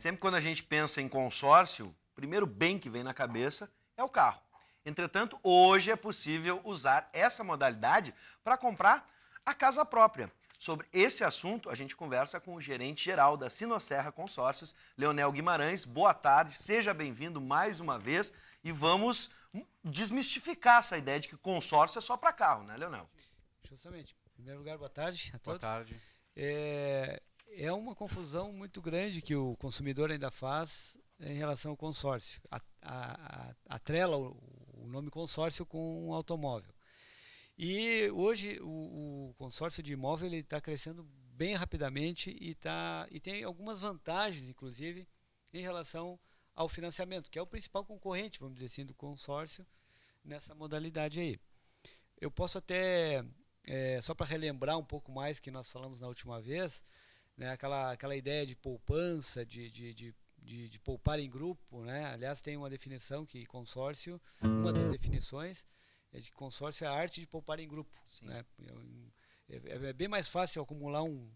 Sempre quando a gente pensa em consórcio, o primeiro bem que vem na cabeça é o carro. Entretanto, hoje é possível usar essa modalidade para comprar a casa própria. Sobre esse assunto, a gente conversa com o gerente-geral da Sinosserra Consórcios, Leonel Guimarães. Boa tarde, seja bem-vindo mais uma vez e vamos desmistificar essa ideia de que consórcio é só para carro, né, Leonel? Justamente. Em primeiro lugar, boa tarde a todos. Boa tarde. É uma confusão muito grande que o consumidor ainda faz em relação ao consórcio. Atrela o nome consórcio com um automóvel. E hoje o consórcio de imóvel está crescendo bem rapidamente e tem algumas vantagens, inclusive, em relação ao financiamento, que é o principal concorrente, vamos dizer assim, do consórcio nessa modalidade aí. Eu posso até, só para relembrar um pouco mais que nós falamos na última vez, né, aquela ideia de poupança, de poupar em grupo, né? Aliás, tem uma definição que consórcio, uma das definições é de consórcio é a arte de poupar em grupo. Né? É bem mais fácil acumular um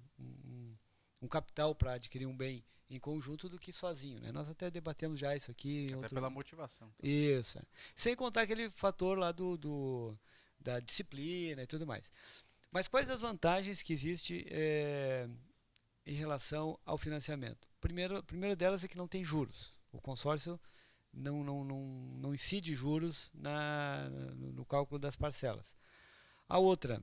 capital para adquirir um bem em conjunto do que sozinho. Né? Nós até debatemos já isso aqui. Até pela motivação. Isso. Sem contar aquele fator lá da disciplina e tudo mais. Mas quais as vantagens que existem em relação ao financiamento? Primeiro delas é que não tem juros. O consórcio não incide juros no cálculo das parcelas. A outra,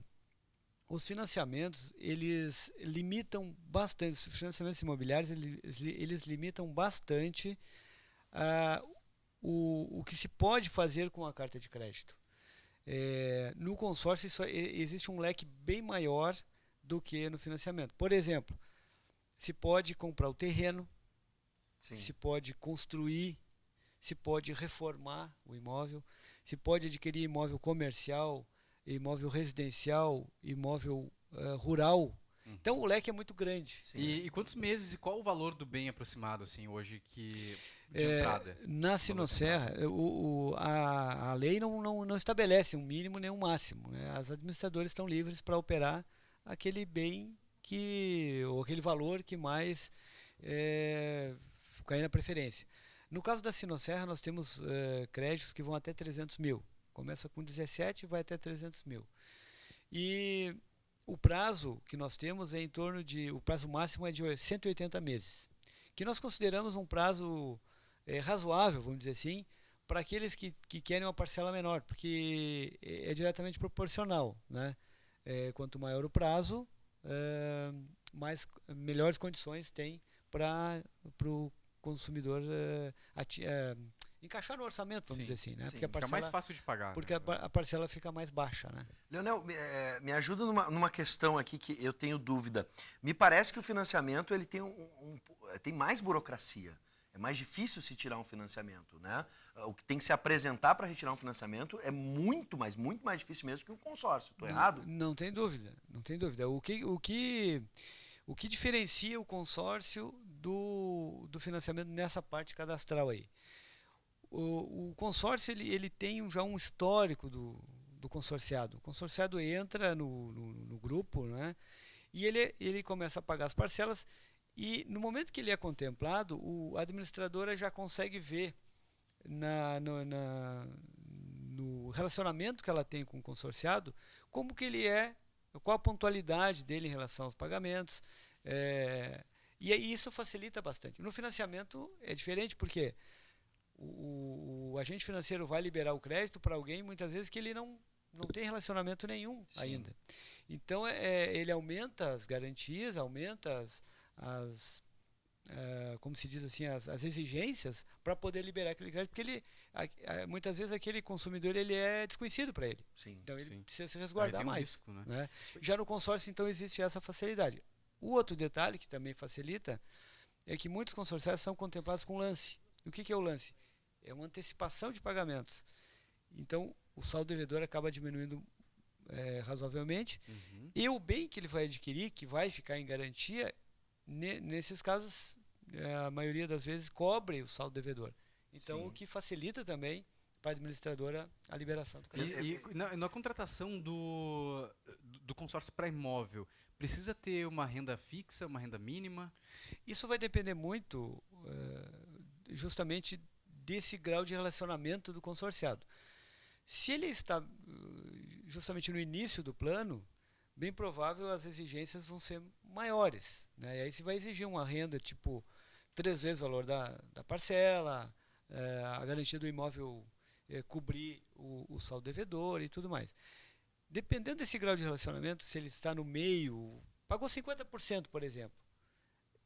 os financiamentos, eles limitam bastante, os financiamentos imobiliários, eles limitam bastante o que se pode fazer com a carta de crédito. No consórcio existe um leque bem maior do que no financiamento. Por exemplo, se pode comprar o terreno, sim, se pode construir, se pode reformar o imóvel, se pode adquirir imóvel comercial, imóvel residencial, imóvel rural. Então o leque é muito grande. E quantos meses e qual o valor do bem aproximado assim hoje de entrada? Na Sinosserra, a lei não estabelece um mínimo nem um máximo. Né? As administradoras estão livres para operar aquele bem ou aquele valor que mais cair na preferência. No caso da Sinosserra, nós temos créditos que vão até 300 mil. Começa com 17 e vai até 300 mil. E o prazo que nós temos é o prazo máximo é de 180 meses, que nós consideramos um prazo razoável, vamos dizer assim, para aqueles que querem uma parcela menor, porque é diretamente proporcional. Né? Quanto maior o prazo, melhores condições tem para o consumidor encaixar no orçamento, vamos dizer assim, né? Sim, porque a parcela, fica mais fácil de pagar. Porque a parcela fica mais baixa, né? Leonel, me ajuda numa questão aqui que eu tenho dúvida. Me parece que o financiamento ele tem mais burocracia. É mais difícil se tirar um financiamento, né? O que tem que se apresentar para retirar um financiamento é muito mais difícil mesmo que um consórcio. Estou errado? Não tem dúvida, não tem dúvida. O que diferencia o consórcio do financiamento nessa parte cadastral aí? O consórcio ele tem já um histórico do consorciado. O consorciado entra no grupo, né? E ele começa a pagar as parcelas e no momento que ele é contemplado, a administradora já consegue ver no relacionamento que ela tem com o consorciado como que ele é, qual a pontualidade dele em relação aos pagamentos. E isso facilita bastante. No financiamento é diferente porque o agente financeiro vai liberar o crédito para alguém muitas vezes que ele não tem relacionamento nenhum. Sim. Ainda. Então ele aumenta as garantias, aumenta como se diz assim, as exigências para poder liberar aquele crédito, porque muitas vezes aquele consumidor ele é desconhecido para ele. Sim, então ele sim. precisa se resguardar mais. Risco, né? Né? Já no consórcio então existe essa facilidade. O outro detalhe que também facilita é que muitos consórcios são contemplados com lance. E o que é o lance? É uma antecipação de pagamentos. Então, o saldo devedor acaba diminuindo razoavelmente. Uhum. E o bem que ele vai adquirir, que vai ficar em garantia, nesses casos, a maioria das vezes, cobre o saldo devedor. Então, o que facilita também para a administradora a liberação do crédito. E na contratação do consórcio para imóvel, precisa ter uma renda fixa, uma renda mínima? Isso vai depender muito justamente desse grau de relacionamento do consorciado. Se ele está justamente no início do plano, bem provável as exigências vão ser maiores, né? E aí você vai exigir uma renda tipo 3 vezes o valor da parcela, a garantia do imóvel cobrir o saldo devedor e tudo mais. Dependendo desse grau de relacionamento, se ele está no meio, pagou 50%, por exemplo,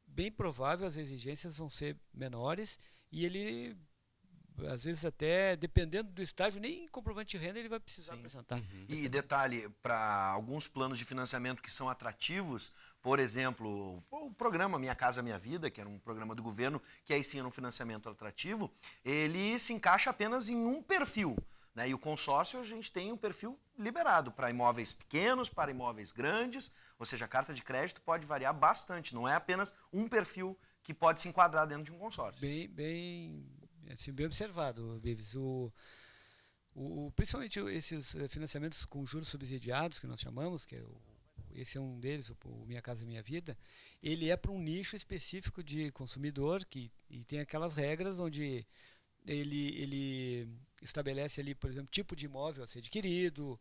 bem provável as exigências vão ser menores e ele, às vezes até, dependendo do estágio, nem comprovante de renda ele vai precisar apresentar. E detalhe, para alguns planos de financiamento que são atrativos, por exemplo, o programa Minha Casa Minha Vida, que era um programa do governo, que aí sim era um financiamento atrativo, ele se encaixa apenas em um perfil, né? E o consórcio, a gente tem um perfil liberado para imóveis pequenos, para imóveis grandes, ou seja, a carta de crédito pode variar bastante, não é apenas um perfil que pode se enquadrar dentro de um consórcio. Bem observado, Vives. Principalmente esses financiamentos com juros subsidiados, que nós chamamos, esse é um deles, o Minha Casa Minha Vida, ele é para um nicho específico de consumidor e tem aquelas regras onde ele estabelece ali, por exemplo, tipo de imóvel a ser adquirido,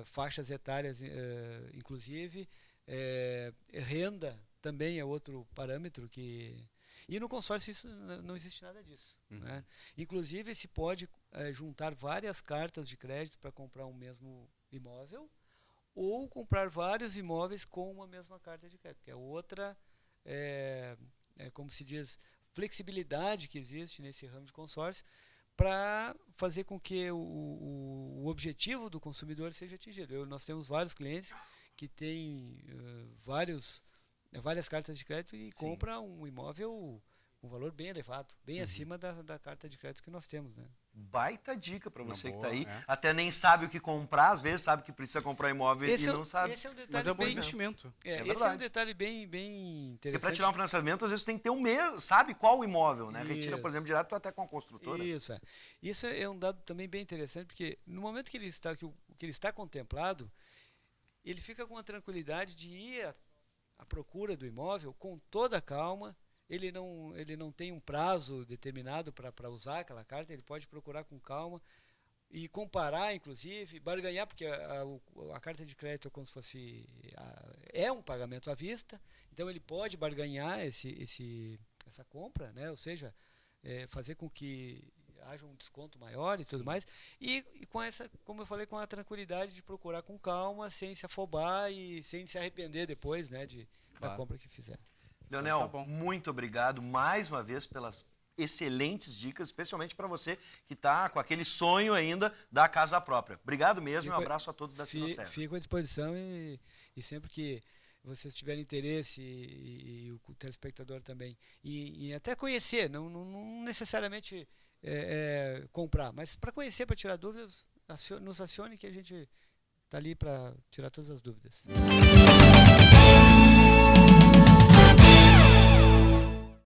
faixas etárias, inclusive, renda também é outro parâmetro que... E no consórcio isso não existe nada disso. Né? Inclusive, se pode juntar várias cartas de crédito para comprar um mesmo imóvel ou comprar vários imóveis com uma mesma carta de crédito, que é outra, como se diz, flexibilidade que existe nesse ramo de consórcio para fazer com que o objetivo do consumidor seja atingido. Nós temos vários clientes que têm várias cartas de crédito e compra um imóvel com valor bem elevado, bem acima da carta de crédito que nós temos, né? Baita dica para você que está aí, é. até nem sabe o que comprar, às vezes sabe que precisa comprar imóvel e não sabe. Esse é um detalhe Mas é um bom investimento. Esse é um detalhe bem interessante. Porque para tirar um financiamento, às vezes tem que ter sabe qual o imóvel, né? Retira, por exemplo, direto até com a construtora. Isso é um dado também bem interessante, porque no momento que ele está contemplado, ele fica com a tranquilidade de ir à procura do imóvel com toda a calma. Ele não tem um prazo determinado para usar aquela carta, ele pode procurar com calma e comparar, inclusive, barganhar, porque a carta de crédito é como se fosse é um pagamento à vista, então ele pode barganhar essa compra, né? Ou seja, fazer com que haja um desconto maior e tudo mais, e com essa, como eu falei, com a tranquilidade de procurar com calma, sem se afobar e sem se arrepender depois, né, da compra que fizer. Leonel, muito obrigado mais uma vez pelas excelentes dicas, especialmente para você que está com aquele sonho ainda da casa própria. Obrigado mesmo e um abraço a todos da Sinosserra. Fico à disposição e sempre que vocês tiverem interesse e o telespectador também, e até conhecer, não necessariamente comprar, mas para conhecer, para tirar dúvidas, nos acione que a gente está ali para tirar todas as dúvidas.